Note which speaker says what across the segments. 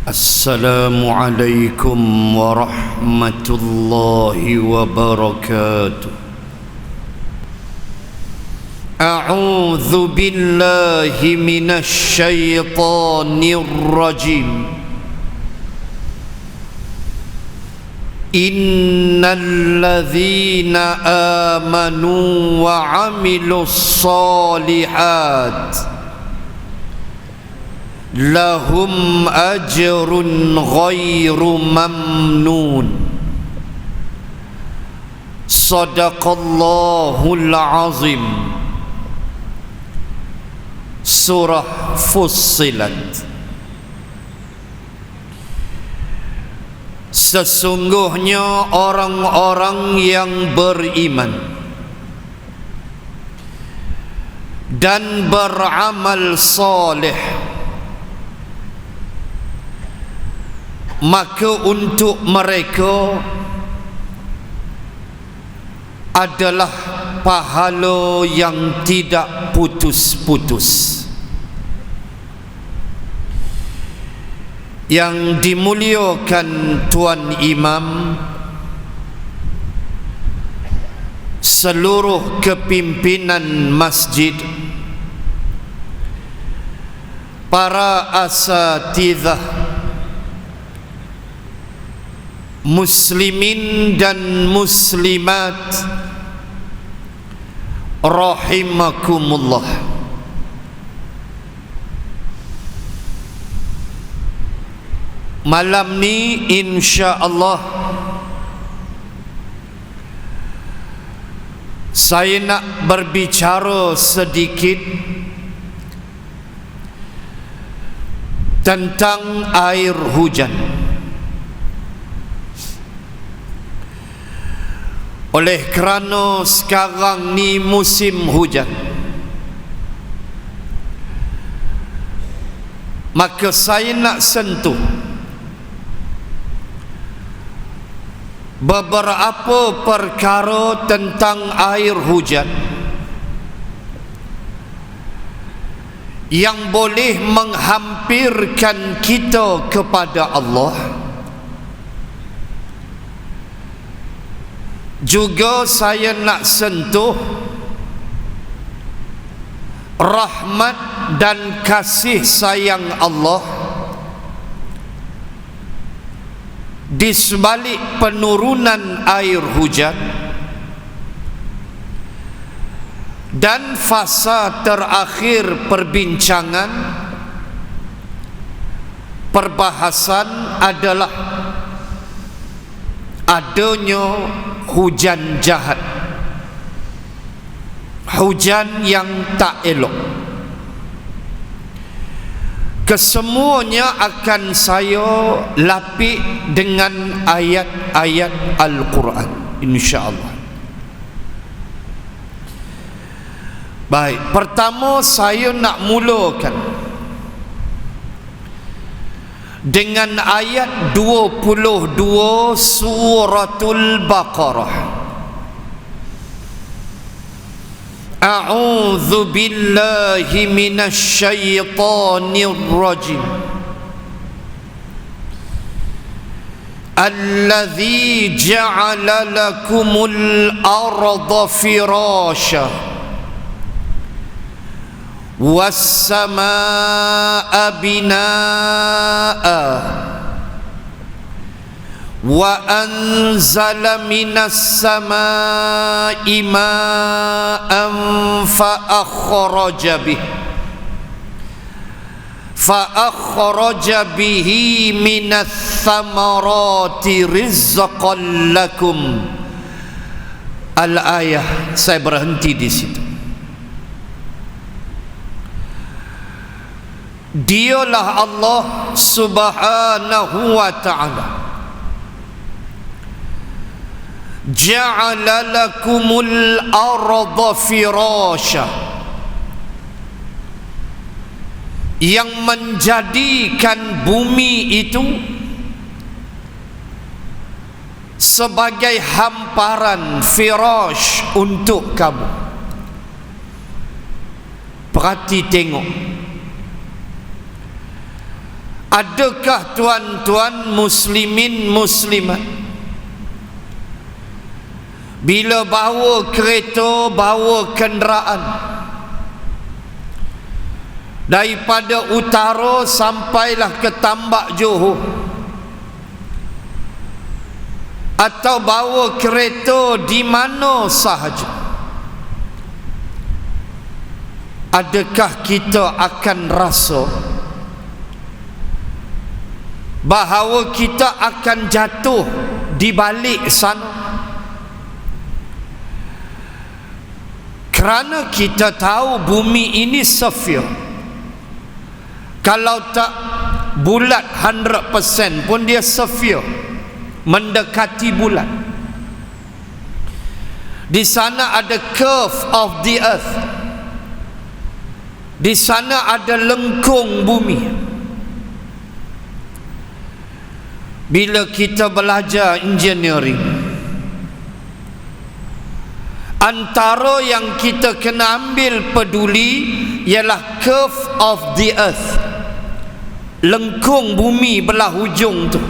Speaker 1: السلام عليكم ورحمة الله وبركاته. أعوذ بالله من الشيطان الرجيم. إن الذين آمنوا وعملوا الصالحات لهم أجر غير ممنون. صدق الله العظيم. Surah Fussilat. Sesungguhnya orang-orang yang beriman dan beramal saleh, maka untuk mereka adalah pahala yang tidak putus-putus. Yang dimuliakan Tuan Imam, seluruh kepimpinan masjid, para asatidhah, muslimin dan muslimat rahimakumullah. Malam ni insya-Allah saya nak berbicara sedikit tentang air hujan. Oleh kerana sekarang ni musim hujan, maka saya nak sentuh beberapa perkara tentang air hujan yang boleh menghampirkan kita kepada Allah. Juga saya nak sentuh rahmat dan kasih sayang Allah di sebalik penurunan air hujan, dan fasa terakhir perbincangan perbahasan adalah adanya hujan jahat, hujan yang tak elok. Kesemuanya akan saya lapik dengan ayat-ayat Al-Quran, insya-Allah. Baik, pertama saya nak mulakan dengan ayat 22 Suratul Baqarah. A'udzu billahi minasy syaithanir rajim. Alladzi ja'ala lakumul arda firasha was samaa'a binaa'a wa anzala minas samaa'i ma'an fa akhraja bihi minats thamarati rizqan lakum. Al-ayah. Saya berhenti di situ. Dialah Allah Subhanahu wa ta'ala ja'ala lakumul arda firasha, yang menjadikan bumi itu sebagai hamparan firash untuk kamu. Perhati tengok, Adakah tuan-tuan muslimin muslimat bila bawa kereta, bawa kenderaan daripada utara sampailah ke Tambak Johor, atau bawa kereta di mana sahaja, adakah kita akan rasa bahawa kita akan jatuh di balik sana? Kerana kita tahu bumi ini sphere. Kalau tak bulat 100% pun dia sphere, mendekati bulan. Di sana ada curve of the earth, di sana ada lengkung bumi. Bila kita belajar engineering, antara yang kita kena ambil peduli ialah curve of the earth, lengkung bumi belah hujung tu.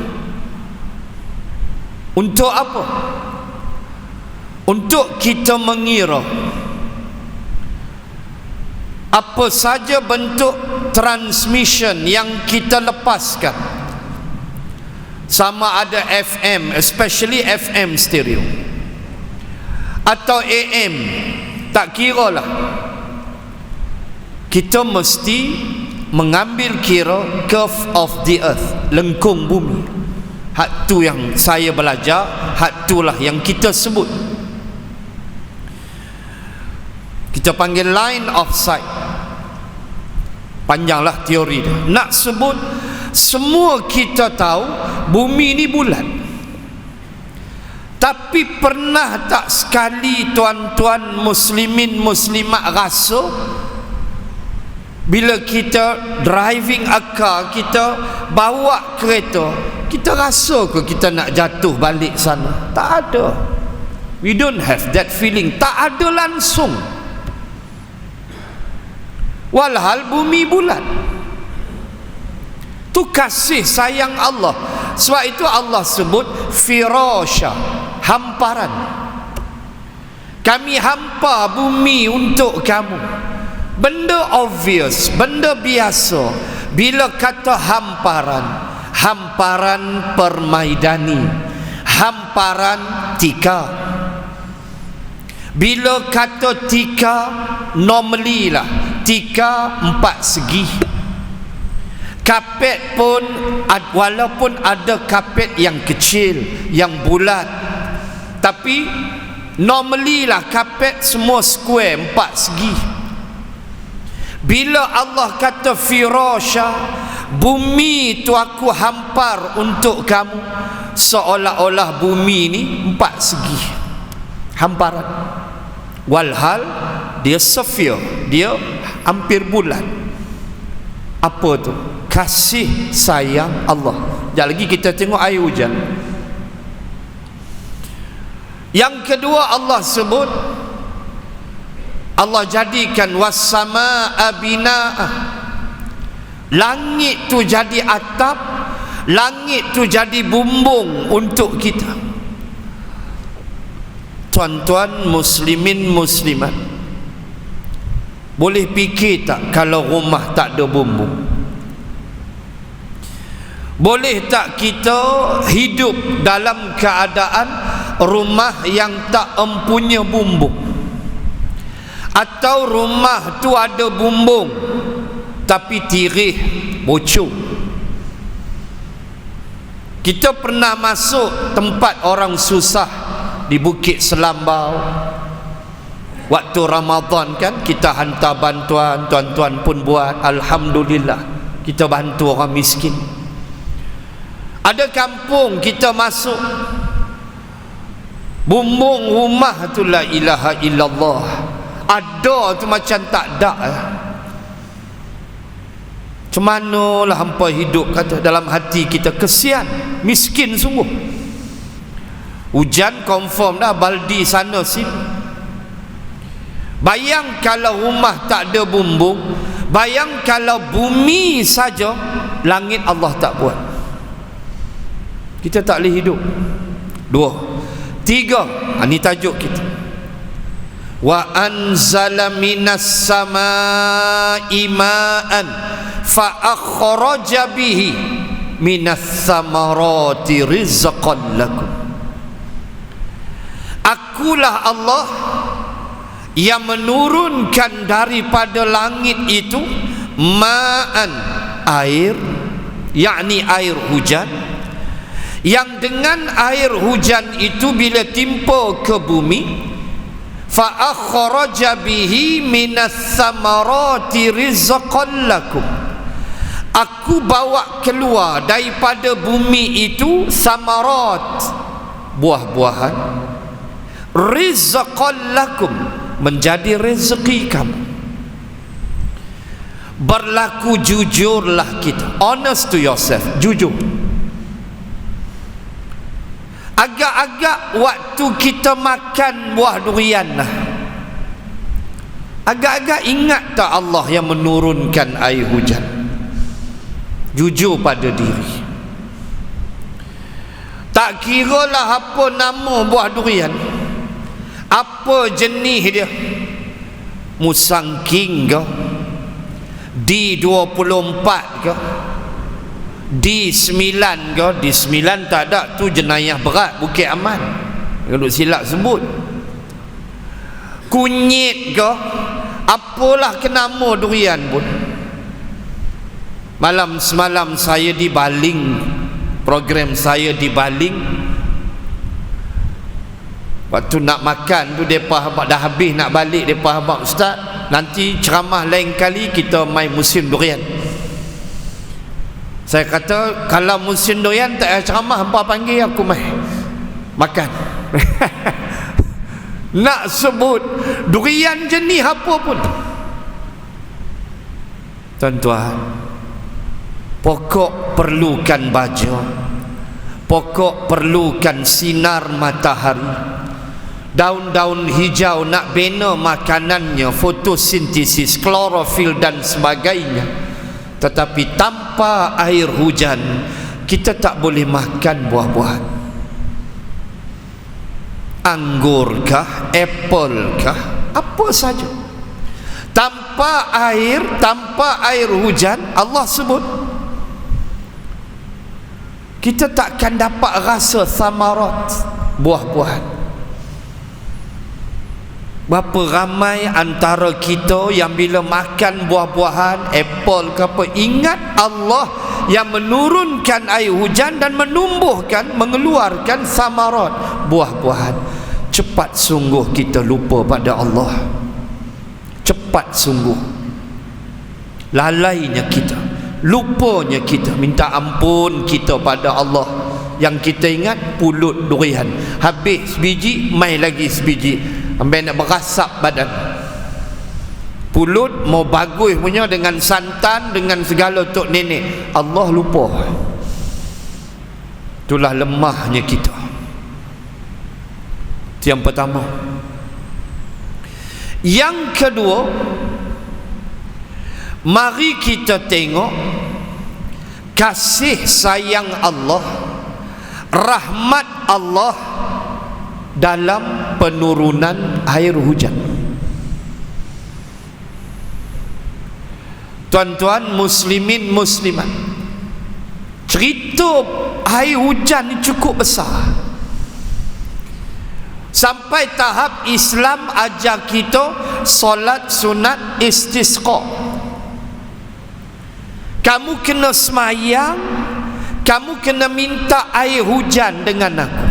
Speaker 1: Untuk apa? Untuk kita mengira apa saja bentuk transmission yang kita lepaskan, sama ada FM, especially FM stereo, atau AM, tak kira lah, kita mesti mengambil kira curve of the earth, lengkung bumi. Hak tu yang saya belajar, hak tu lah yang kita sebut, kita panggil line of sight. Panjanglah teori dia. Nak sebut, semua kita tahu bumi ni bulat. Tapi pernah tak sekali tuan-tuan muslimin muslimat rasa bila kita driving a car, kita bawa kereta, kita rasa ke kita nak jatuh balik sana? Tak ada. We don't have that feeling. Tak ada langsung. Walhal bumi bulat. Tu kasih sayang Allah. Sebab itu Allah sebut firasha, hamparan. Kami hampa bumi untuk kamu. Benda obvious, benda biasa. Bila kata hamparan, hamparan permaidani, hamparan tika. Bila kata tika, normally lah, tika 4 segi. Kapet pun, walaupun ada kapet yang kecil, yang bulat, tapi normally lah kapet semua square, 4 segi. Bila Allah kata firasha, bumi tu aku hampar untuk kamu, seolah-olah bumi ni 4 segi, hamparan. Walhal dia sphere, dia hampir bulat. Apa tu? Kasih sayang Allah. Sekejap lagi kita tengok air hujan. Yang kedua Allah sebut, Allah jadikan was-samaa binaa, langit tu jadi atap, langit tu jadi bumbung untuk kita. Tuan-tuan muslimin muslimat, boleh fikir tak kalau rumah tak ada bumbung? Boleh tak kita hidup dalam keadaan rumah yang tak empunya bumbung? Atau rumah tu ada bumbung tapi tirih, bocor. Kita pernah masuk tempat orang susah di Bukit Selambau waktu Ramadan kan, kita hantar bantuan, tuan-tuan pun buat, alhamdulillah, kita bantu orang miskin. Ada kampung kita masuk, bumbung rumah tu la ilaha illallah, ada tu macam tak ada. Macam manalah hampa hidup, kata dalam hati kita, kesian, miskin sungguh. Hujan confirm dah, baldi sana sini. Bayang kalau rumah tak ada bumbung, Bayang kalau bumi saja, langit Allah tak buat, kita tak boleh hidup. 2. 3, ini tajuk kita. Wa anzala minas samaa'i ma'an fa akhraja bihi minas samarati rizqan lakum. Akulah Allah yang menurunkan daripada langit itu ma'an, air, yakni air hujan, yang dengan air hujan itu bila timpa ke bumi, fa akhraja bihi minas samarati rizqan lakum, aku bawa keluar daripada bumi itu samarat, buah-buahan, rizqan lakum, menjadi rezeki kamu. Berlaku jujurlah kita, honest to yourself, jujur. Agak-agak waktu kita makan buah durian lah, agak-agak ingat tak Allah yang menurunkan air hujan? Jujur pada diri. Tak kiralah apa nama buah durian, apa jenis dia, Musang King ke, D24 ke, D9 ke. D9 tak ada, tu jenayah berat, Bukit Aman, kalau silap sebut. Kunyit ke, apalah ke nama durian pun. Malam semalam saya di Baling, program saya di Baling. Waktu nak makan tu, mereka dah habis nak balik, mereka habak, ustaz, nanti ceramah lain kali kita main musim durian. Saya kata, kalau musim durian tak ada ceramah, hampa panggil aku main makan. Nak sebut durian jenis apa pun. Tuan-tuan, pokok perlukan baja, pokok perlukan sinar matahari. Daun-daun hijau nak bina makanannya, fotosintesis, klorofil dan sebagainya. Tetapi tanpa air hujan, kita tak boleh makan buah-buahan. Anggur kah, apple kah, apa saja. Tanpa air hujan, Allah sebut, kita takkan dapat rasa samarat, buah-buahan. Berapa ramai antara kita yang bila makan buah-buahan, apple ke apa, ingat Allah yang menurunkan air hujan dan menumbuhkan, mengeluarkan samarat, buah-buahan. Cepat sungguh kita lupa pada Allah. Cepat sungguh lalainya kita, lupanya kita, minta ampun kita pada Allah. Yang kita ingat pulut durian, habis sebiji, mai lagi sebiji, sampai nak berasap badan. Pulut mau bagus punya dengan santan, dengan segala tok nenek, Allah lupa. Itulah lemahnya kita. Itu yang pertama. Yang kedua, mari kita tengok kasih sayang Allah, rahmat Allah dalam penurunan air hujan. Tuan-tuan muslimin muslimat, cerita air hujan ni cukup besar, sampai tahap Islam ajar kita solat sunat istisqa. Kamu kena semayang, kamu kena minta air hujan dengan aku.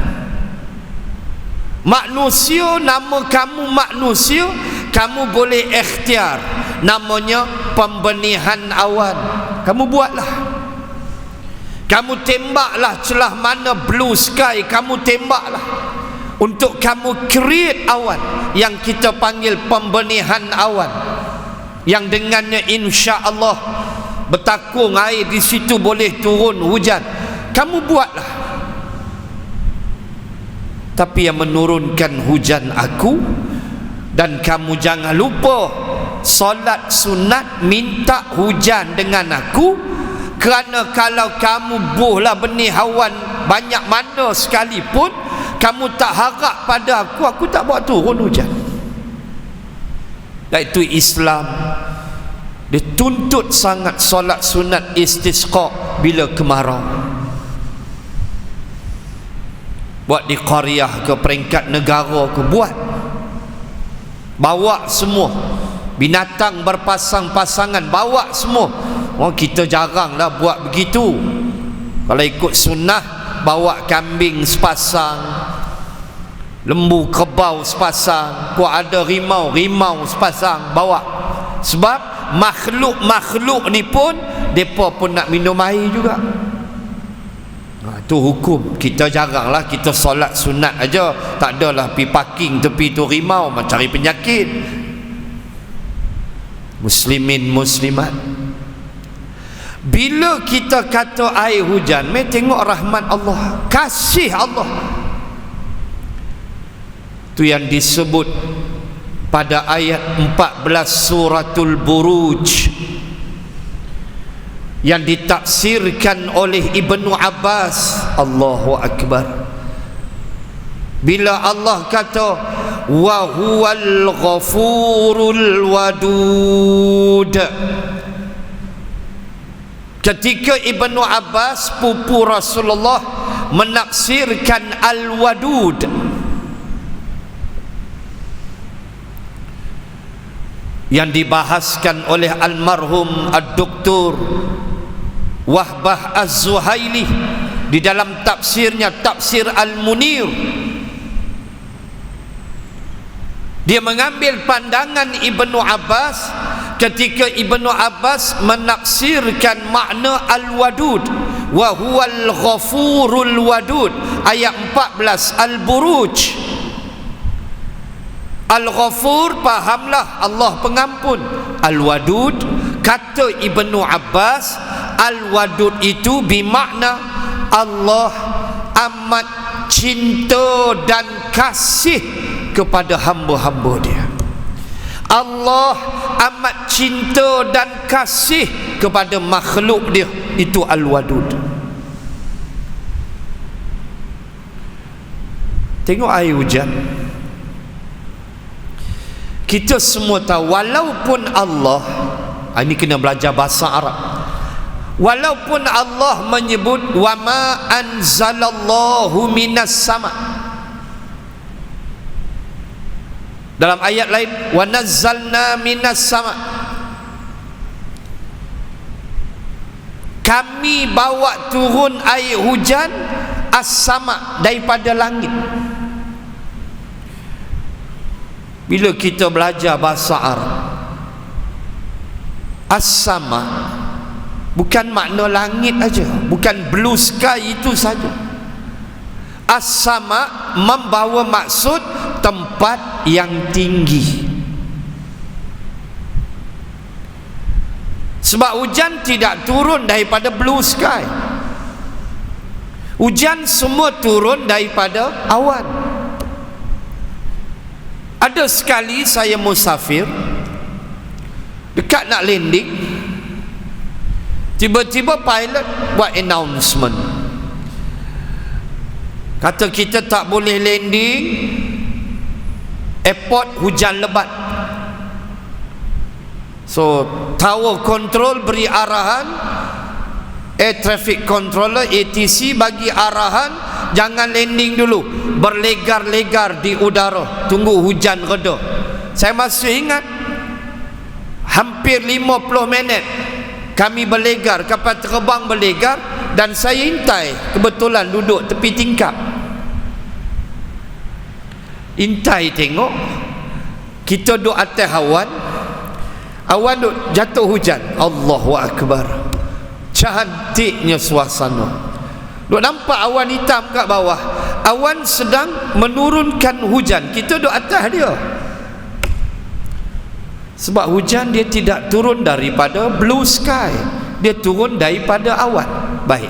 Speaker 1: Manusia, nama kamu manusia, kamu boleh ikhtiar, namanya pembenihan awan. Kamu buatlah, kamu tembaklah celah mana blue sky, kamu tembaklah untuk kamu create awan yang kita panggil pembenihan awan, yang dengannya insya Allah bertakung air di situ, boleh turun hujan. Kamu buatlah. Tapi yang menurunkan hujan aku, dan kamu jangan lupa solat sunat minta hujan dengan aku, kerana kalau kamu buhlah benih hawan banyak mana sekalipun, kamu tak harap pada aku tak buat turun hujan. Iaitu Islam, dia tuntut sangat solat sunat istisqa bila kemarau. Buat di qaryah ke, peringkat negara ke, buat. Bawa semua binatang berpasang-pasangan, bawa semua. Kita jaranglah buat begitu. Kalau ikut sunnah, bawa kambing sepasang, lembu kerbau sepasang, kau ada rimau sepasang, bawa. Sebab makhluk-makhluk ni pun depa pun nak minum air juga. Tu hukum. Kita jaranglah, kita solat sunat aja, tak adalah pi parking tepi tu rimau mencari penyakit. Muslimin muslimat, bila kita kata air hujan, mai tengok rahmat Allah, kasih Allah. Tu yang disebut pada ayat 14 suratul Buruj, yang ditafsirkan oleh Ibnu Abbas. Allahu Akbar. Bila Allah kata wa huwal ghafurul wadud, ketika Ibnu Abbas pupu Rasulullah menafsirkan al-wadud, yang dibahaskan oleh almarhum ad-doktor Wahbah Az-Zuhaili di dalam tafsirnya, Tafsir Al-Munir. Dia mengambil pandangan Ibnu Abbas ketika Ibnu Abbas menafsirkan makna al-wadud, wa huwal ghafurul wadud, ayat 14 Al-Buruj. Al-Ghafur, fahamlah Allah pengampun. Al-Wadud, kata Ibnu Abbas, Al-Wadud itu bermakna Allah amat cinta dan kasih kepada hamba-hamba dia. Allah amat cinta dan kasih kepada makhluk dia, itu Al-Wadud. Tengok air hujan. Kita semua tahu, walaupun Allah, ini kena belajar bahasa Arab, walaupun Allah menyebut wa ma anzalallahu minas sama, dalam ayat lain wa nazzalna minas sama, kami bawa turun air hujan as-sama, daripada langit. Bila kita belajar bahasa Arab, as-sama bukan makna langit aja, bukan blue sky itu saja. As-sama membawa maksud tempat yang tinggi. Sebab hujan tidak turun daripada blue sky. Hujan semua turun daripada awan. Ada sekali saya musafir, dekat nak landing, tiba-tiba pilot buat announcement, kata kita tak boleh landing, airport hujan lebat. So tower control beri arahan, air traffic controller ATC bagi arahan, jangan landing dulu, berlegar-legar di udara, tunggu hujan reda. Saya masih ingat, hampir 50 minit kami berlegar, kapal terbang berlegar, dan saya intai, kebetulan duduk tepi tingkap, intai tengok, kita duduk atas awan, awan duduk jatuh hujan. Allahu Akbar, cantiknya suasana. Duk nampak awan hitam kat bawah, awan sedang menurunkan hujan, kita duduk atas dia. Sebab hujan dia tidak turun daripada blue sky, dia turun daripada awan. Baik,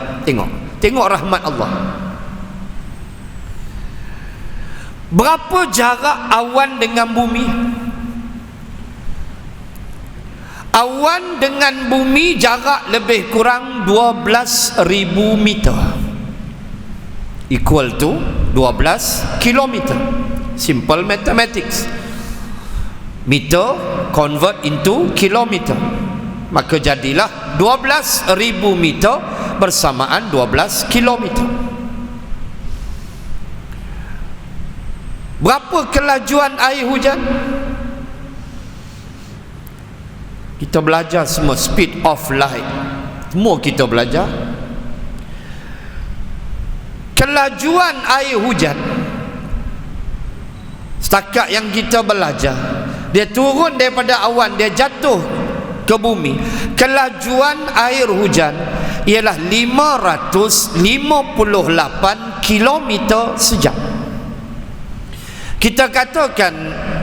Speaker 1: tengok rahmat Allah. Berapa jarak awan dengan bumi? Awan dengan bumi jarak lebih kurang 12,000 meter, equal to 12 kilometer. Simple mathematics. Meter convert into kilometer, maka jadilah 12,000 meter bersamaan 12 kilometer. Berapa kelajuan air hujan? Kita belajar semua speed of light, semua kita belajar. Kelajuan air hujan setakat yang kita belajar, dia turun daripada awan, dia jatuh ke bumi, kelajuan air hujan ialah 558 km sejam. Kita katakan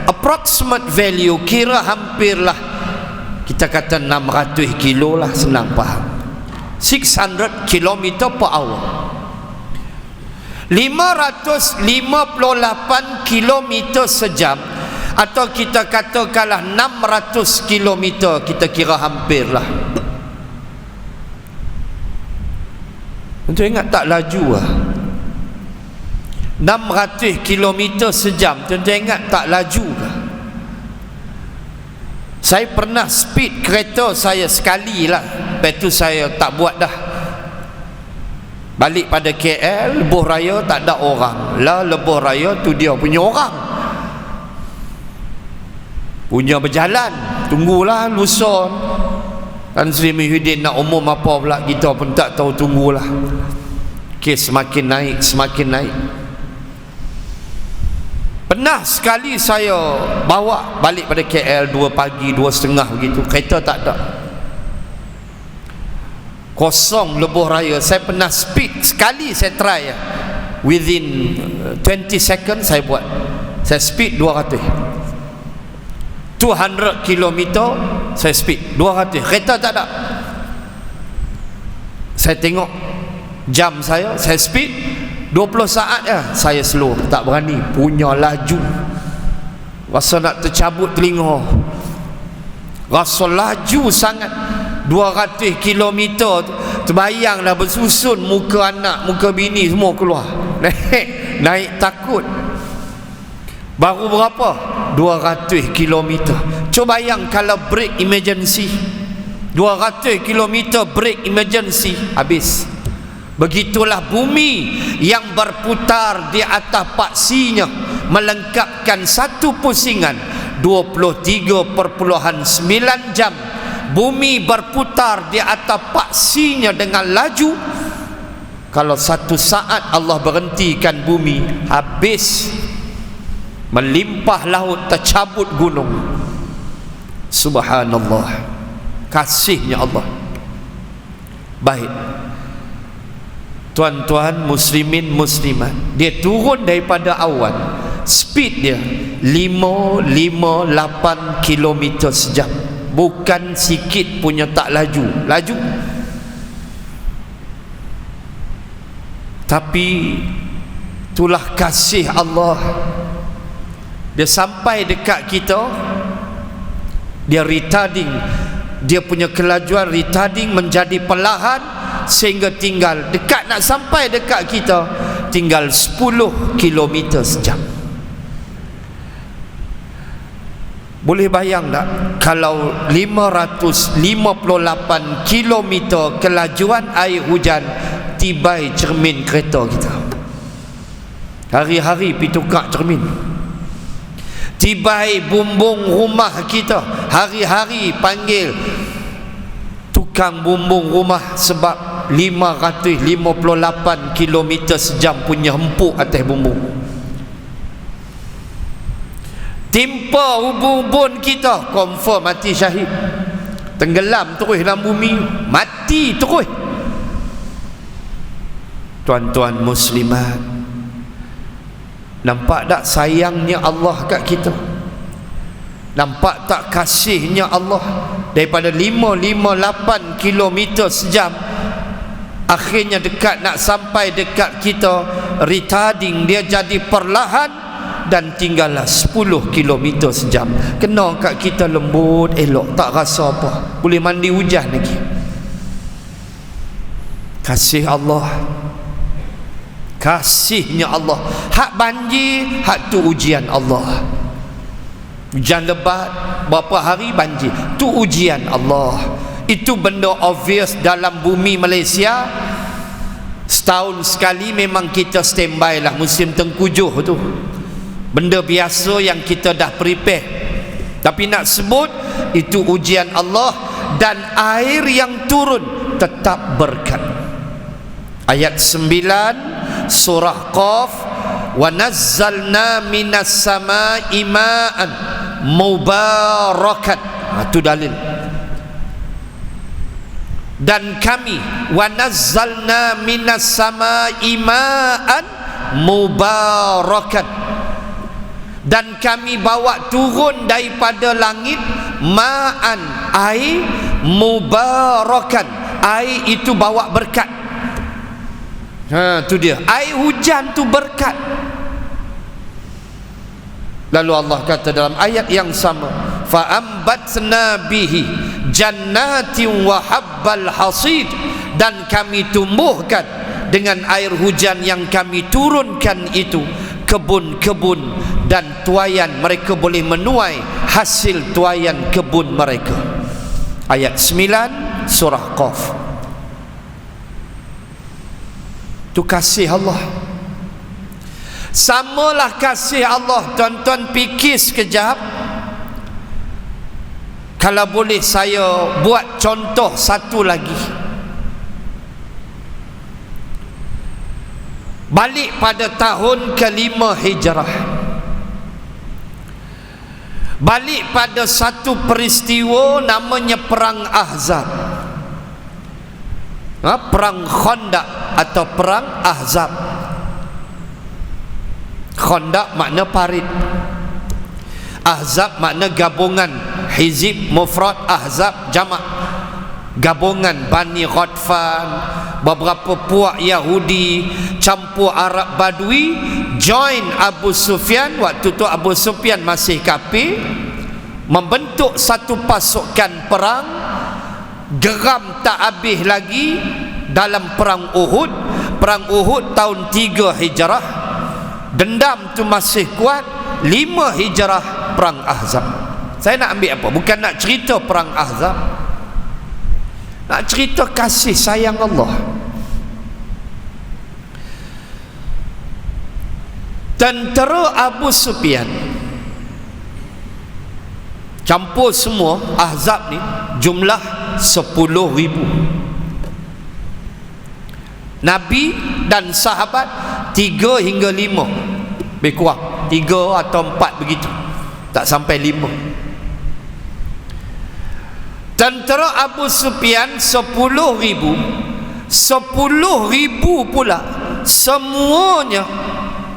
Speaker 1: approximate value, kira hampirlah, kita kata 600 kilo lah, senang faham, 600 km per hour. 558 km sejam, atau kita katakanlah 600 km, kita kira hampir lah. Tuan ingat tak laju lah, 600 km sejam. Tuan ingat tak laju lah. Saya pernah speed kereta saya sekali lah, lepas tu saya tak buat dah. Balik pada KL, lebuh raya tak ada orang lah, lebuh raya tu dia punya orang punya berjalan, tunggulah lusa Tan Sri Muhyiddin nak umum apa pula, kita pun tak tahu, tunggulah. Kes semakin naik, semakin naik. Pernah sekali saya bawa balik pada KL 2 pagi, 2.30 begitu, kereta tak ada, kosong lebuh raya. Saya pernah speed sekali, saya try within 20 seconds saya buat, saya speed 200 km saya speed 200, kereta tak ada. Saya tengok jam saya speed 20 saat saya slow, tak berani, punya laju, rasa nak tercabut telinga, rasa laju sangat. 200 km terbayanglah, bersusun muka anak, muka bini semua keluar, naik takut. Baru berapa? 200 km. Cuba bayang kalau brake emergency, 200 km brake emergency, habis. Begitulah bumi yang berputar di atas paksinya, melengkapkan satu pusingan 23.9 jam. Bumi berputar di atas paksinya dengan laju. Kalau satu saat Allah berhentikan bumi, habis, melimpah laut, tercabut gunung. Subhanallah, kasihnya Allah. Baik, tuan-tuan muslimin muslimat, dia turun daripada awan, speed dia 558 km sejam, bukan sikit punya, tak laju. Tapi itulah kasih Allah. Dia sampai dekat kita, dia retarding, dia punya kelajuan retarding menjadi perlahan, sehingga tinggal dekat, nak sampai dekat kita tinggal 10 km sejam. Boleh bayang tak kalau 558 km kelajuan air hujan tibai cermin kereta kita, hari-hari pergi tukar cermin. Tibai bumbung rumah kita, hari-hari panggil tukang bumbung rumah, sebab 558 km sejam punya empuk atas bumbung. Timpa ubun-ubun kita, confirm mati syahid. Tenggelam terus dalam bumi, mati terus. Tuan-tuan muslimat, nampak tak sayangnya Allah kat kita? Nampak tak kasihnya Allah? Daripada 558 km sejam, akhirnya dekat, nak sampai dekat kita, retarding dia jadi perlahan, dan tinggallah 10 km sejam. Kena kat kita lembut, elok, tak rasa apa, boleh mandi hujan lagi. Kasih Allah, kasihnya Allah. Hak banjir, hak tu ujian Allah. Hujan lebat berapa hari banjir, tu ujian Allah. Itu benda obvious dalam bumi Malaysia. Setahun sekali memang kita standby lah musim tengkujuh tu, benda biasa yang kita dah prepare. Tapi nak sebut itu ujian Allah. Dan air yang turun tetap berkat. Ayat 9 surah Qaf, wa nazzalna minas samaa'i ma'an mubarakan. Itu dalil. Dan kami wa nazzalna minas samaa'i ma'an mubarakan, dan kami bawa turun daripada langit ma'an, air, mubarakan, air itu bawa berkat. Tu dia, air hujan tu berkat. Lalu Allah kata dalam ayat yang sama, fa ambatna bihi jannatin wa habbal hasid, dan kami tumbuhkan dengan air hujan yang kami turunkan itu kebun-kebun dan tuaian, mereka boleh menuai hasil tuaian kebun mereka. Ayat 9 surah Qaf. Tu kasih Allah. Samalah kasih Allah. Tuan-tuan fikir sekejap, kalau boleh saya buat contoh satu lagi. Balik pada tahun ke-5 Hijrah, balik pada satu peristiwa namanya Perang Ahzab, Perang Khandaq atau Perang Ahzab. Khandaq makna parit, Ahzab makna gabungan. Hizib mufrad, Ahzab jamak, gabungan Bani Ghatfan, beberapa puak Yahudi campur Arab Badui join Abu Sufyan. Waktu tu Abu Sufyan masih kafir, membentuk satu pasukan perang. Geram tak habis lagi dalam perang Uhud. Perang Uhud tahun 3 Hijrah, dendam tu masih kuat. 5 Hijrah Perang Ahzab. Saya nak ambil apa? Bukan nak cerita Perang Ahzab, nak cerita kasih sayang Allah. Tentera Abu Sufyan campur semua Ahzab ni jumlah 10,000. Nabi dan sahabat 3 hingga 5, lebih kurang 3 atau 4 begitu, tak sampai 5. Tentera Abu Sufyan 10,000. 10,000 pula semuanya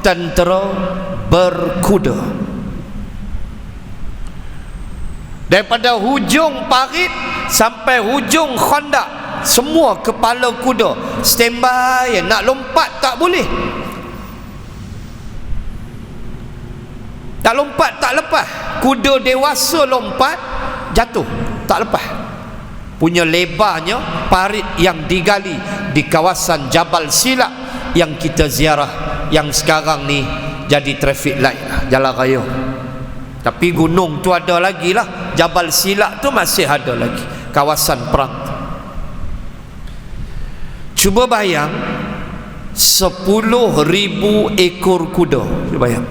Speaker 1: tentera berkuda. Daripada hujung parit sampai hujung Khandaq, semua kepala kuda standby. Nak lompat tak boleh, tak lompat tak lepas. Kuda dewasa lompat jatuh, tak lepas. Punya lebarnya parit yang digali di kawasan Jabal Silak yang kita ziarah, yang sekarang ni jadi traffic light lah, jalan raya. Tapi gunung tu ada lagi lah, Jabal Silak tu masih ada lagi, kawasan perang. Cuba bayang 10,000 ekor kuda. Cuba bayang.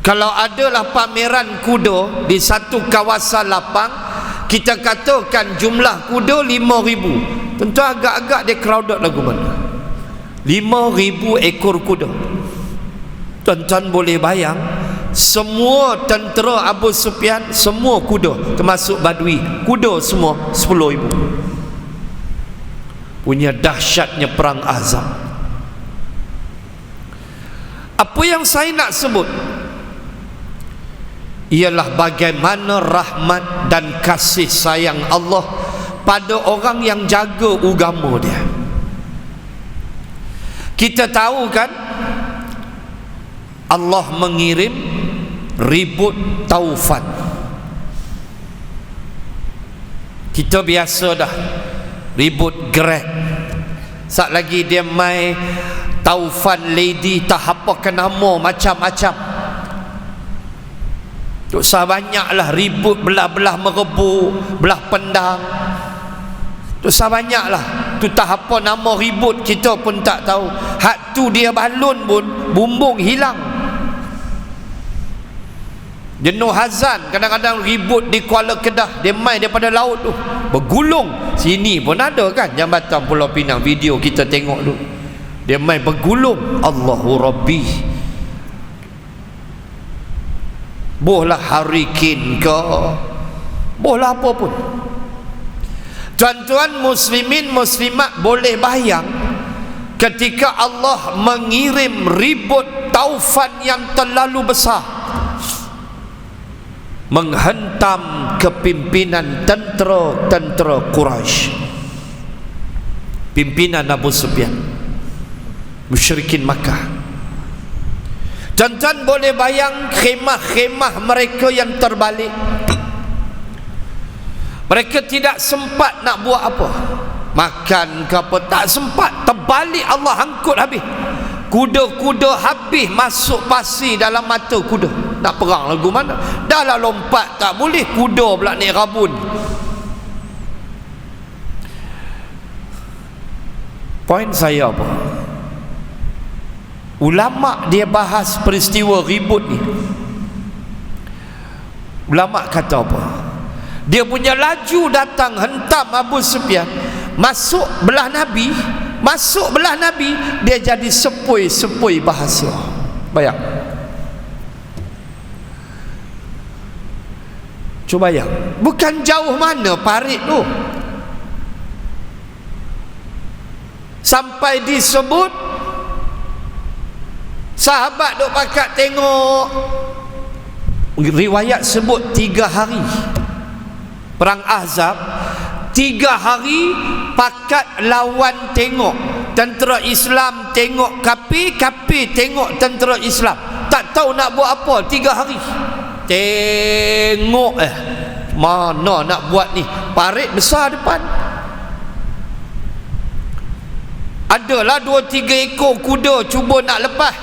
Speaker 1: Kalau adalah pameran kuda di satu kawasan lapang, kita katakan jumlah kuda 5,000. Tentu agak-agak dia crowded lagu mana. 5,000 ekor kuda. Tuan-tuan boleh bayang, semua tentera Abu Sufyan semua kuda, termasuk Badui, kuda semua 10,000. Punya dahsyatnya Perang Ahzab. Apa yang saya nak sebut ialah bagaimana rahmat dan kasih sayang Allah pada orang yang jaga agama dia. Kita tahu kan, Allah mengirim ribut taufan. Kita biasa dah ribut Grab. Sat lagi dia mai taufan lady tak apa ke nama macam-macam. Tak usah banyaklah ribut belah-belah merebut, belah pendang. Tak usah banyaklah. Tu tak apa nama ribut kita pun tak tahu. Hak tu dia balun pun bumbung hilang. Jenuh Hazan kadang-kadang ribut di Kuala Kedah, dia mai daripada laut tu bergulung. Sini pun ada kan jambatan Pulau Pinang, video kita tengok tu, dia mai bergulung. Allahu Rabbi. Bohlah hurricane ke, bohlah apa pun. Tuan-tuan muslimin muslimat boleh bayang ketika Allah mengirim ribut taufan yang terlalu besar menghentam kepimpinan tentera Quraisy, pimpinan Abu Sufyan, musyrikin Makkah. Tuan-tuan boleh bayang khemah-khemah mereka yang terbalik. Mereka tidak sempat nak buat apa, makan ke apa, tak sempat. Terbalik Allah angkut habis. Kuda-kuda habis masuk pasir dalam mata kuda. Nak perang lagu mana? Dah lah lompat tak boleh, kuda pula naik rabun. Poin saya apa? Ulama dia bahas peristiwa ribut ni. Ulama kata apa? Dia punya laju datang hentam Abu Sufyan, masuk belah Nabi, dia jadi sepoi-sepoi bahasa. Bayang. Cuba bayang. Bukan jauh mana parit tu. Sampai disebut sahabat duk pakat tengok. Riwayat sebut 3 hari Perang Ahzab, 3 hari pakat lawan tengok. Tentera Islam tengok kafir, kafir tengok tentera Islam. Tak tahu nak buat apa 3 hari. Tengok mana nak buat ni, parit besar depan. Adalah 2-3 ekor kuda cuba nak lepas,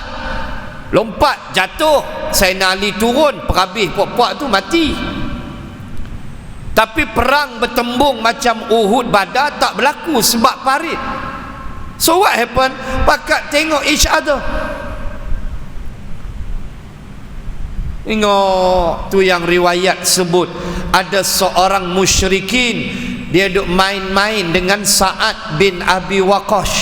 Speaker 1: lompat jatuh. Sayyidina Ali turun, perhabis puak-puak tu mati. Tapi perang bertembung macam Uhud, Badar tak berlaku sebab parit. So what happened? Pakat tengok each other. Tengok tu yang riwayat sebut ada seorang musyrikin, dia duk main-main dengan Sa'ad bin Abi Waqqas.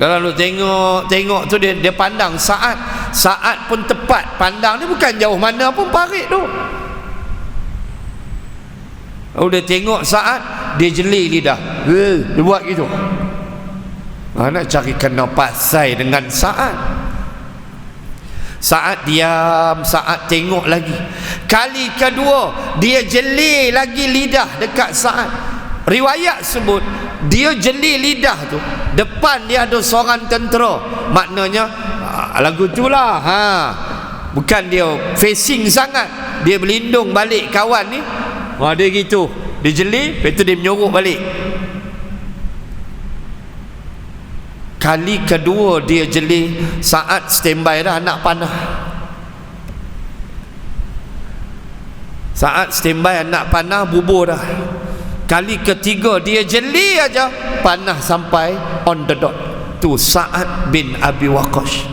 Speaker 1: Kalau tengok tu dia pandang Sa'ad pun tepat pandang, dia bukan jauh mana pun parit tu. Kalau dia tengok Sa'ad, dia jeli lidah, dia buat gitu. Nak cari kena pasai dengan Sa'ad diam, Sa'ad tengok lagi. Kali kedua dia jeli lagi lidah dekat Sa'ad. Riwayat sebut dia jeli lidah tu, depan dia ada seorang tentera. Maknanya lagu tu lah, bukan dia facing sangat, dia berlindung balik kawan ni. Dia gitu, dia jeli, lepas tu dia menyorok balik. Kali kedua dia jeli, Sa'ad standby dah nak panah. Sa'ad standby nak panah, bubur dah. Kali ketiga dia jeli aja, panah sampai on the dot. Tu Sa'ad bin Abi Waqqas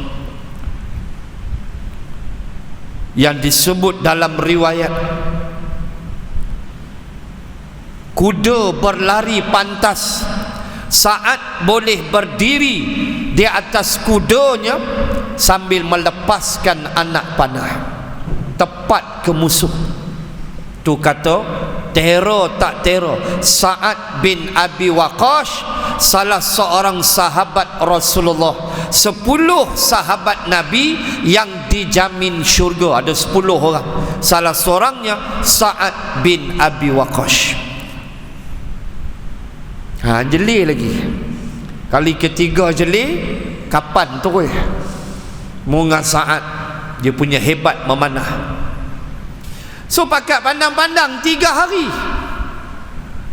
Speaker 1: yang disebut dalam riwayat, kuda berlari pantas, Sa'ad boleh berdiri di atas kudanya sambil melepaskan anak panah tepat ke musuh. Tu kata teror tak teror. Sa'ad bin Abi Waqqas salah seorang sahabat Rasulullah, 10 sahabat Nabi yang dijamin syurga. Ada 10 orang, salah seorangnya Sa'ad bin Abi Waqqas. Jeli lagi. Kali ketiga jeli, kapan tu Munga Saat dia punya hebat memanah. So pakat pandang-pandang 3 hari.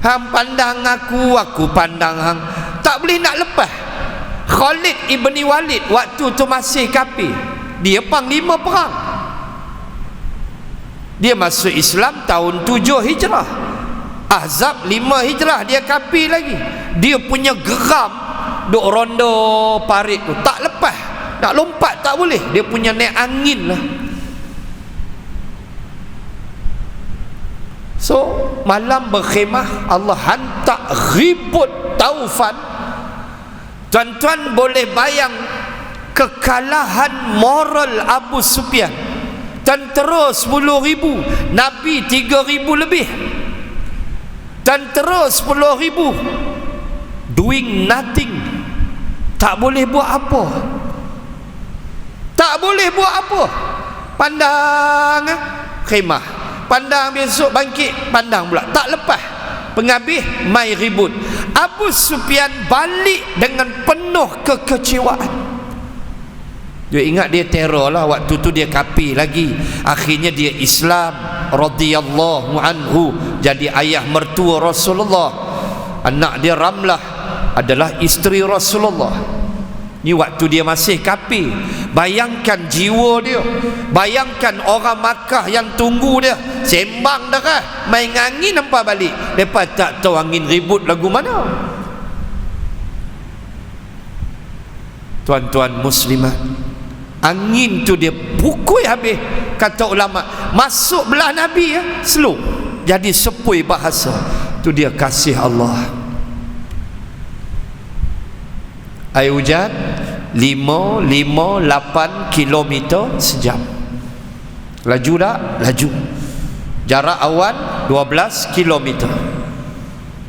Speaker 1: Hang pandang aku pandang hang. Tak boleh nak lepas. Khalid ibni Walid waktu tu masih kafir. Dia panglima perang. Dia masuk Islam tahun 7 Hijrah. Ahzab 5 Hijrah dia kafir lagi. Dia punya geram duk rondo parit tu tak lepas. Nak lompat tak boleh. Dia punya naik angin lah. So malam berkhemah Allah hantar ribut taufan. Tuan-tuan boleh bayang kekalahan moral Abu Sufyan. Tentera 10,000, Nabi 3,000 lebih. Tentera 10,000 doing nothing. Tak boleh buat apa. Tak boleh buat apa. Pandang khemah, pandang besok bangkit, pandang pula tak lepas. Penghabis mai ribut. Abu Sufyan balik dengan penuh kekecewaan. Dia ingat dia teror lah. Waktu tu dia kafir lagi. Akhirnya dia Islam radhiyallahu anhu, jadi ayah mertua Rasulullah. Anak dia Ramlah adalah isteri Rasulullah. Ni waktu dia masih kafir. Bayangkan jiwa dia, bayangkan orang Makkah yang tunggu dia. Sembang dah kan, main angin nampak balik. Lepas tak tahu angin ribut lagu mana. Tuan-tuan muslimat, angin tu dia pukul habis. Kata ulama, masuk belah Nabi slow, jadi sepui bahasa. Tu dia kasih Allah. Air hujan 5-8 kilometer sejam. Laju tak? Laju. Jarak awan 12 kilometer.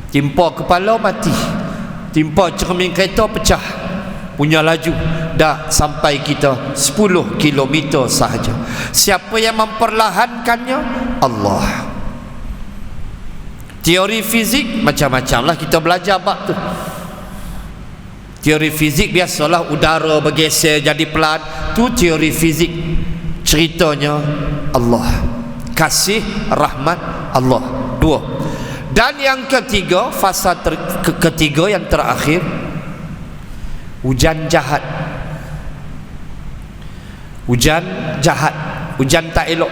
Speaker 1: Timpa kepala mati. Timpa cermin kereta pecah. Punya laju dah sampai kita 10 kilometer sahaja. Siapa yang memperlahankannya? Allah. Teori fizik macam-macam lah kita belajar bab tu. Teori fizik biasalah udara bergeser jadi pelan. Tu teori fizik. Ceritanya Allah, kasih rahmat Allah. 2. Dan yang ketiga, fasa ketiga yang terakhir, hujan jahat. Hujan jahat, hujan tak elok.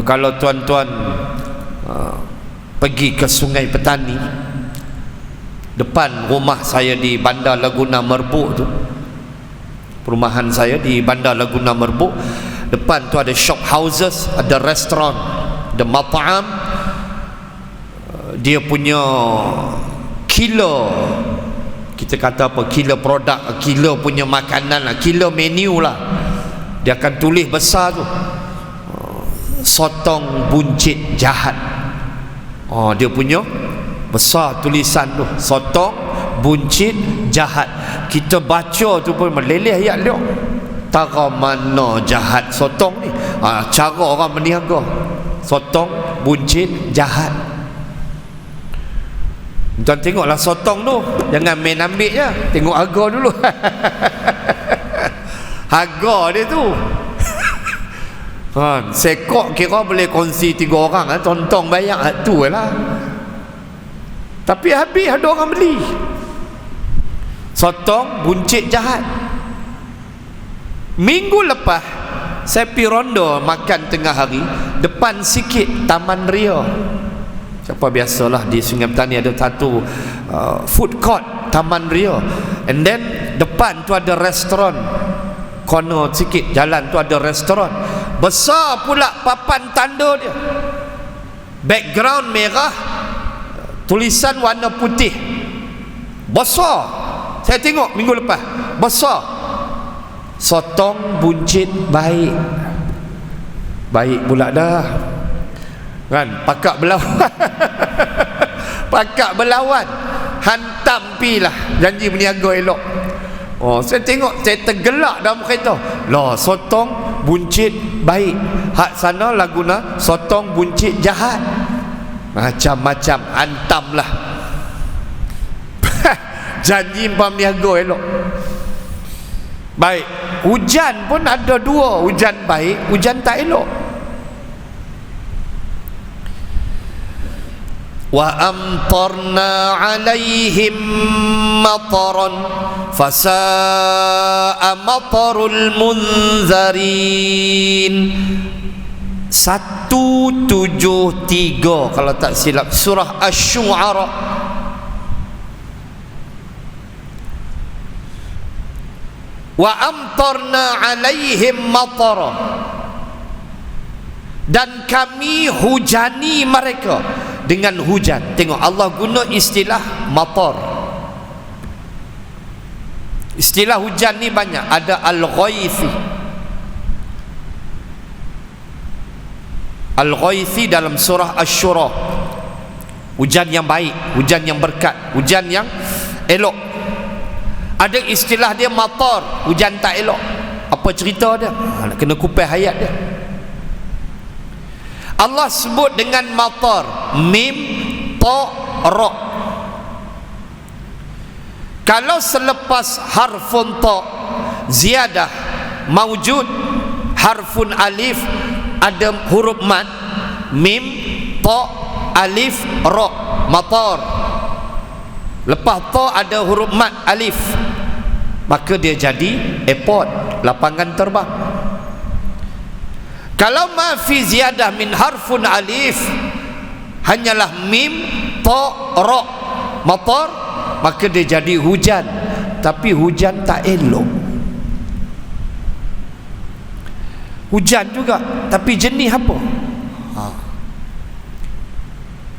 Speaker 1: Kalau tuan-tuan pergi ke Sungai Petani, depan rumah saya di Bandar Laguna Merbuk tu, perumahan saya di Bandar Laguna Merbuk, depan tu ada shop houses, ada restoran, ada mat'am. Dia punya kilo, kita kata apa, kilo produk, kilo punya makanan lah, kilo menu lah. Dia akan tulis besar tu, sotong buncit jahat. Dia punya besar tulisan tu, sotong buncit jahat. Kita baca tu pun meleleh ayat dia. Tara mana jahat sotong ni. Cara orang berniaga, sotong buncit jahat. Tuan tengoklah sotong tu, jangan main ambil je, tengok harga dulu. Harga dia tu sekok kira boleh kongsi 3 orang, tontong bayar tu lah. Tapi habis ada orang beli. Sotong buncit jahat. Minggu lepas saya pergi rondo makan tengah hari, depan sikit Taman Ria. Siapa biasalah di Sungai Petani ada satu food court, Taman Ria. And then depan tu ada restoran. Corner sikit jalan tu ada restoran. Besar pula papan tanda dia. Background merah, tulisan warna putih. Besar. Saya tengok minggu lepas. Besar. Sotong buncit baik. Baik pula dah. Kan? Pakak berlawan. Pakak berlawan. Hantam pilah. Janji berniaga elok. Saya tengok, saya tergelak dalam kereta. Lah, sotong buncit baik. Hak sana Laguna, sotong buncit jahat. Macam-macam hantam lah. Janji empam niaga elok. Baik, hujan pun ada dua, hujan baik, hujan tak elok. Wa amtarna alaihim mataran fasa'a matarul munzarin. 173 kalau tak silap, surah Asy-Syu'ara. Wa amtarna alaihim matara, dan kami hujani mereka dengan hujan. Tengok, Allah guna istilah matar. Istilah hujan ni banyak. Ada al-ghaithi. Al-ghaithi dalam surah Asy-Syura, hujan yang baik, hujan yang berkat, hujan yang elok. Ada istilah dia matar, hujan tak elok. Apa cerita dia? Nak kena kupas ayat dia. Allah sebut dengan matar, mim, ta, ra. Kalau selepas harfun ta ziyadah maujud harfun alif, ada huruf mad, mim, ta, alif, ra, matar. Lepas ta ada huruf mad, alif, maka dia jadi airport, lapangan terbang. Kalau ma fi ziyadah min harfun alif, hanyalah mim, ta, ra, matar, maka dia jadi hujan. Tapi hujan tak elok. Hujan juga, tapi jenis apa?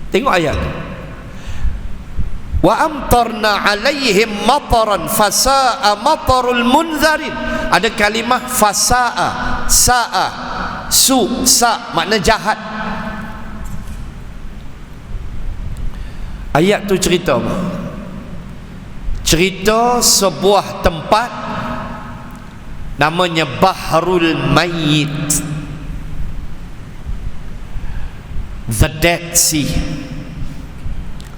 Speaker 1: Tengok ayat. Wa amtarna alaihim mataran fasa'a matarul munzarin. Ada kalimah fasa'a, sa'a, su, sa, makna jahat. Ayat tu cerita apa? Cerita sebuah tempat namanya Bahrul Mayyit, the Dead Sea,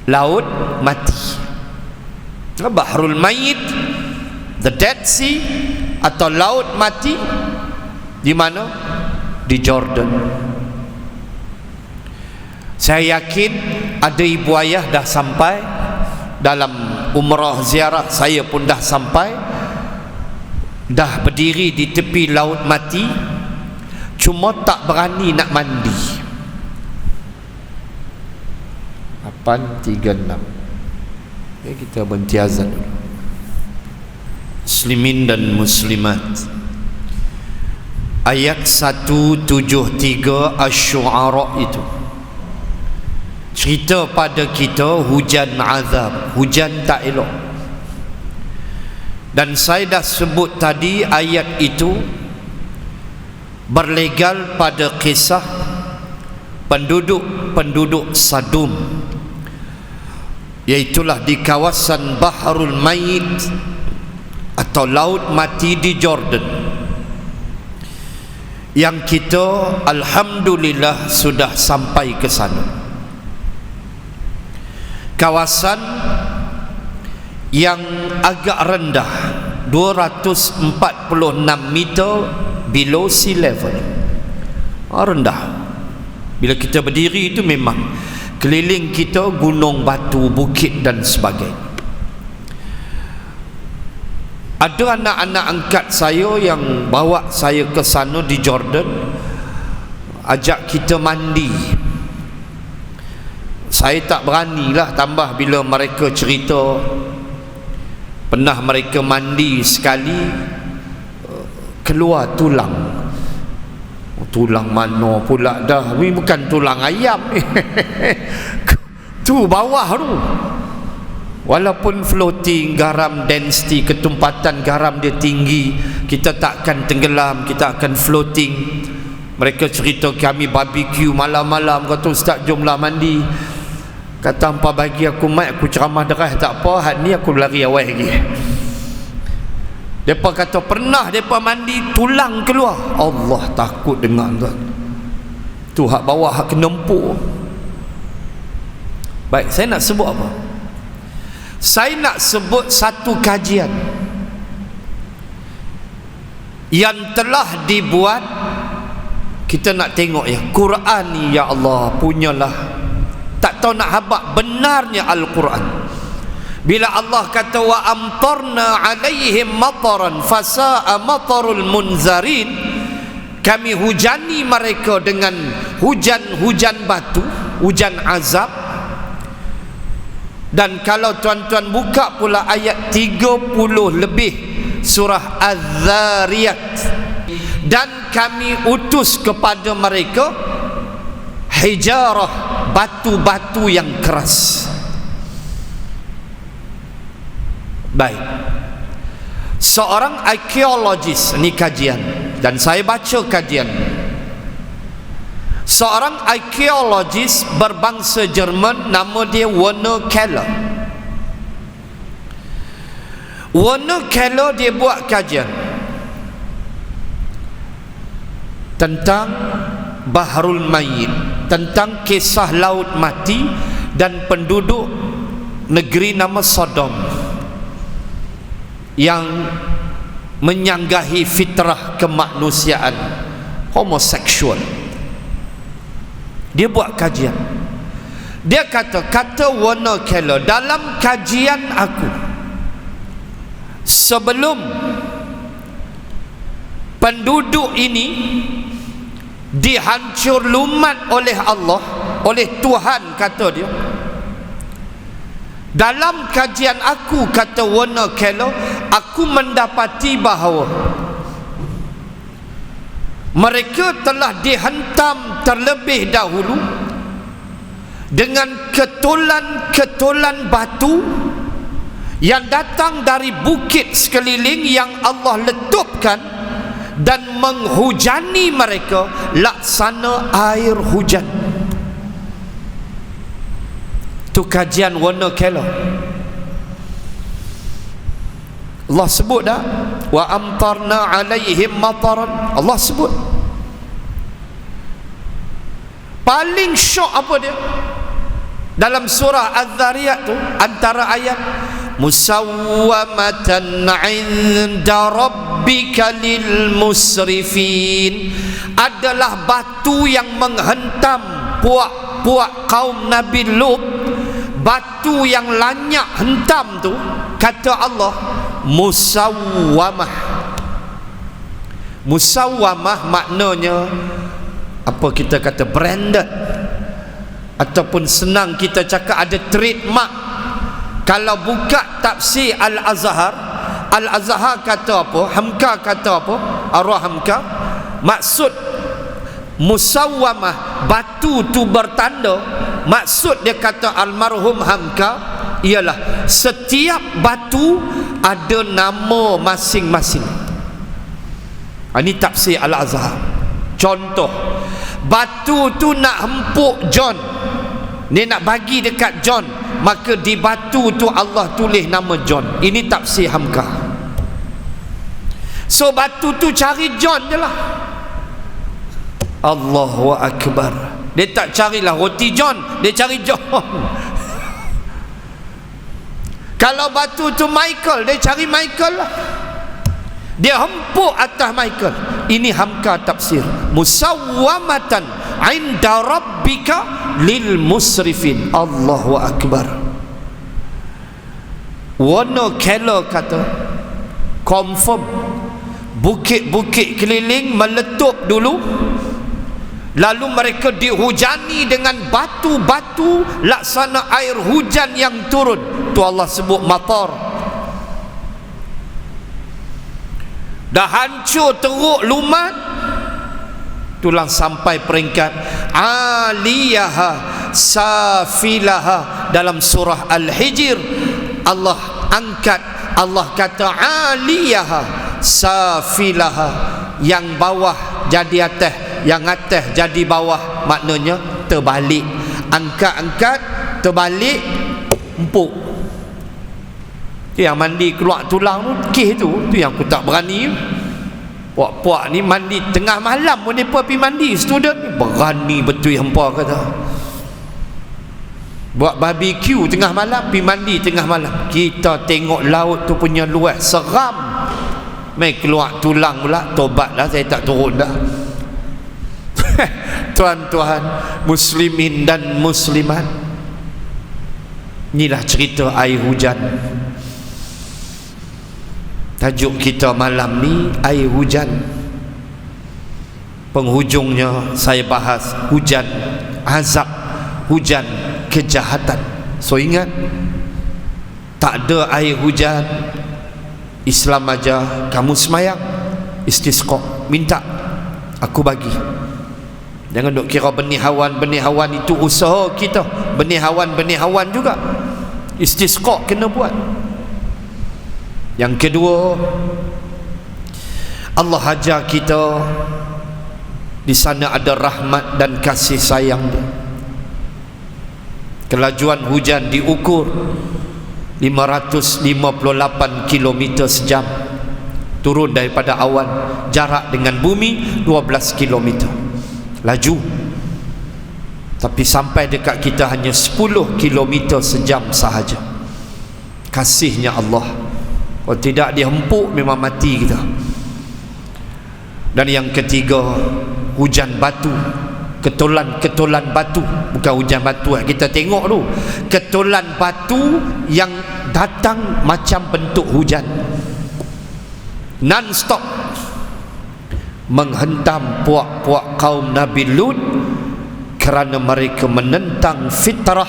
Speaker 1: laut mati. Bahrul Mayyit, the Dead Sea, atau laut mati, di mana? Di Jordan. Saya yakin ada ibu ayah dah sampai dalam umrah ziarah. Saya pun dah sampai, dah berdiri di tepi laut mati, cuma tak berani nak mandi. 836. Okay, kita berhenti azan dulu. Muslimin dan muslimat, ayat 173 Asy-Syu'ara itu cerita pada kita hujan azab, hujan tak elok. Dan saya dah sebut tadi, ayat itu berlegal pada kisah penduduk Sadum, iaitulah di kawasan Bahrul Mayyit atau laut mati di Jordan, yang kita alhamdulillah sudah sampai ke sana. Kawasan yang agak rendah, 246 meter below sea level. Rendah. Bila kita berdiri itu memang keliling kita gunung, batu, bukit dan sebagainya. Ada anak-anak angkat saya yang bawa saya ke sana di Jordan, ajak kita mandi. Saya tak beranilah, tambah bila mereka cerita pernah mereka mandi sekali keluar tulang. Tulang mana pula dah? Ini bukan tulang ayam. Tu bawah tu. Walaupun floating, garam density, ketumpatan garam dia tinggi, kita tak akan tenggelam, kita akan floating. Mereka cerita kami barbecue malam-malam, kata ustaz jomlah mandi. Kata hampa bagi aku mic, aku ceramah deras tak apa, had ni aku lari awal lagi. Depa kata pernah depa mandi tulang keluar. Allah, takut dengar tuan. Tu hak bawah hak kena empuk. Baik, saya nak sebut apa? Saya nak sebut satu kajian yang telah dibuat. Kita nak tengok ya, Quran ni ya Allah punyalah, tak tahu nak habaq benarnya Al-Quran. Bila Allah kata wa amtarna alaihim mataran fasa'a matarul munzarin, kami hujani mereka dengan hujan-hujan batu, hujan azab. Dan kalau tuan-tuan buka pula ayat 30 lebih surah Az-Zariyat, dan kami utus kepada mereka hijarah, batu-batu yang keras. Baik, seorang arkeologis, ini kajian dan saya baca kajian. Seorang arkeologis berbangsa Jerman, nama dia Werner Keller. Werner Keller dia buat kajian tentang Bahrul Mayyit, tentang kisah laut mati dan penduduk negeri nama Sodom yang menyanggahi fitrah kemanusiaan, homoseksual. Dia buat kajian. Dia kata Werner Keller, dalam kajian aku, sebelum penduduk ini dihancur lumat oleh Allah, oleh Tuhan, kata dia, dalam kajian aku, kata Werner Keller, aku mendapati bahawa mereka telah dihentam terlebih dahulu dengan ketulan-ketulan batu yang datang dari bukit sekeliling yang Allah letupkan dan menghujani mereka laksana air hujan. Itu kajian Werner Keller. Allah sebut dah, wa amtarna alaihim mataran. Allah sebut. Paling syok apa dia? Dalam surah Az-Zariyat tu, antara ayat musawwamatan 'inda rabbika lil musrifin, adalah batu yang menghentam puak-puak kaum Nabi Lut. Batu yang lanyak hentam tu, kata Allah, musawwamah. Musawwamah maknanya apa, kita kata branded, ataupun senang kita cakap ada trademark. Kalau buka tafsir Al-Azhar, Al-Azhar kata apa, Hamka kata apa, Arwah Hamka, maksud musawwamah, batu tu bertanda, maksud dia kata almarhum Hamka ialah setiap batu ada nama masing-masing. Ini tafsir Al-Azhar. Contoh, batu tu nak hempuk John, dia nak bagi dekat John, maka di batu tu Allah tulis nama John. Ini tafsir Hamka. So batu tu cari John je lah. Allahu Akbar. Dia tak carilah roti John, dia cari John. Kalau batu tu Michael, dia cari Michael lah. Dia hempuk atas Michael. Ini Hamka tafsir. Musawwamatan 'inda rabbika lil musrifin. Allahu Akbar. Werner Keller kata, confirm bukit-bukit keliling meletup dulu, lalu mereka dihujani dengan batu-batu laksana air hujan yang turun. Tu Allah sebut matar. Dah hancur teruk lumat, tulang sampai peringkat aliyaha safilaha. Dalam surah Al-Hijr Allah angkat, Allah kata aliyaha safilaha, yang bawah jadi atas, yang atas jadi bawah. Maknanya terbalik, angkat-angkat terbalik, empuk. Yang mandi keluar tulang tu, kes tu yang aku tak berani. Puak-puak ni mandi tengah malam pun dia pergi mandi. Student ni berani betul hampa kata. buat barbecue tengah malam, pergi mandi tengah malam. Kita tengok laut tu punya luas, seram. Mai keluar tulang pula, tobatlah saya tak turun dah. Tuan-tuan muslimin dan muslimat, inilah cerita air hujan. Tajuk kita malam ni air hujan. Penghujungnya saya bahas hujan azab, hujan kejahatan. So ingat, tak ada air hujan, Islam aja kamu semayang istisqa, minta aku bagi. Jangan duk kira benih awan itu usaha kita. Benih awan juga istisqa kena buat. Yang kedua, Allah ajar kita di sana ada rahmat dan kasih sayang dia. Kelajuan hujan diukur 558 km sejam turun daripada awan. Jarak dengan bumi 12 km laju, tapi sampai dekat kita hanya 10 km sejam sahaja. Kasihnya Allah. Kalau tidak dia hempuk, memang mati kita. Dan yang ketiga, hujan batu, ketolan batu. Bukan hujan batu kita tengok tu, ketolan batu yang datang macam bentuk hujan, non-stop, menghentam puak-puak kaum Nabi Lut kerana mereka menentang fitrah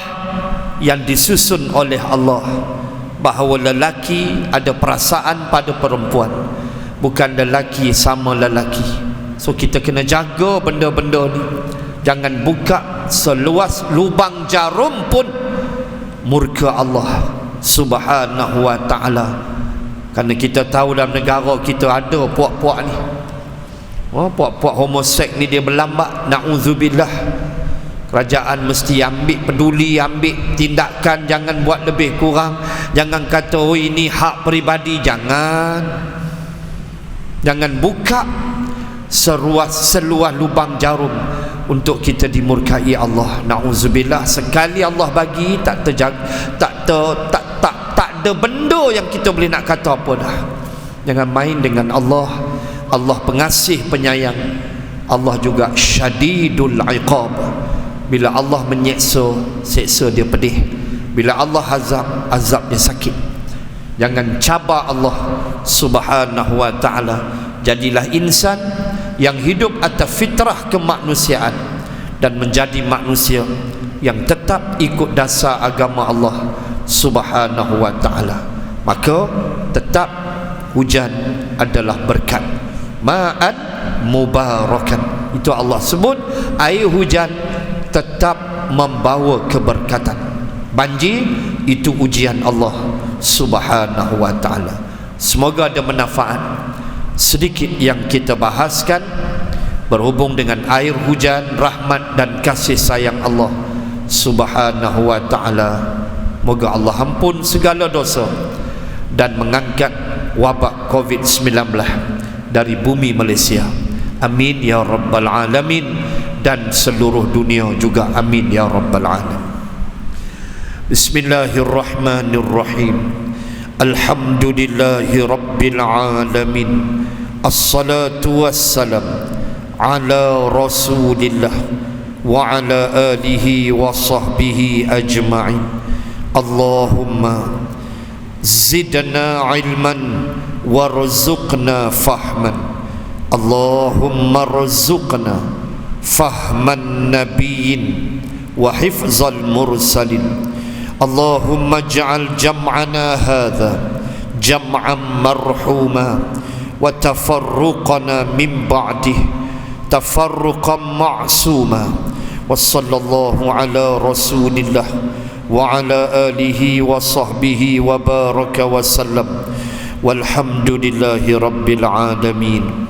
Speaker 1: yang disusun oleh Allah, bahawa lelaki ada perasaan pada perempuan, bukan lelaki sama lelaki. So kita kena jaga benda-benda ni. Jangan buka seluas lubang jarum pun murka Allah Subhanahu wa ta'ala. Kerana kita tahu dalam negara kita ada puak-puak ni. Puak-puak homoseks ni dia berlambak, na'udzubillah. Kerajaan mesti ambil peduli, ambil tindakan. Jangan buat lebih kurang. Jangan kata oh ini hak peribadi. Jangan buka seluas lubang jarum untuk kita dimurkai Allah. Na'udzubillah. Sekali Allah bagi, tak ada benda yang kita boleh nak kata apa dah. Jangan main dengan Allah. Allah pengasih penyayang. Allah juga syadidul iqab. Bila Allah menyeksa, seksa dia pedih. Bila Allah azab dia sakit. Jangan cabar Allah Subhanahu wa ta'ala. Jadilah insan yang hidup atas fitrah kemanusiaan dan menjadi manusia yang tetap ikut dasar agama Allah Subhanahu wa ta'ala. Maka tetap hujan adalah berkat, ma'an mubarakan. Itu Allah sebut air hujan tetap membawa keberkatan. Banjir itu ujian Allah Subhanahu wa ta'ala. Semoga ada manfaat. Sedikit yang kita bahaskan berhubung dengan air hujan, rahmat dan kasih sayang Allah Subhanahu wa ta'ala. Moga Allah ampun segala dosa dan mengangkat wabak COVID-19 dari bumi Malaysia. Amin ya rabbal alamin. Dan seluruh dunia juga amin ya rabbal alamin. Bismillahirrahmanirrahim. Alhamdulillahi rabbil alamin. Assalatu wassalam ala rasulillah wa ala alihi wa sahbihi ajma'in. Allahumma zidna ilman warzuqna fahman. Allahumma rzuqna fahman nabiyyin wa hifzal mursalin. Allahumma ij'al jam'ana hadha jam'an marhuma wa tafarruqana min ba'dih tafarruqan ma'suma. Wa sallallahu ala rasulillah wa ala alihi wa sahbihi wa baraka wa sallam. Walhamdulillahi rabbil alamin.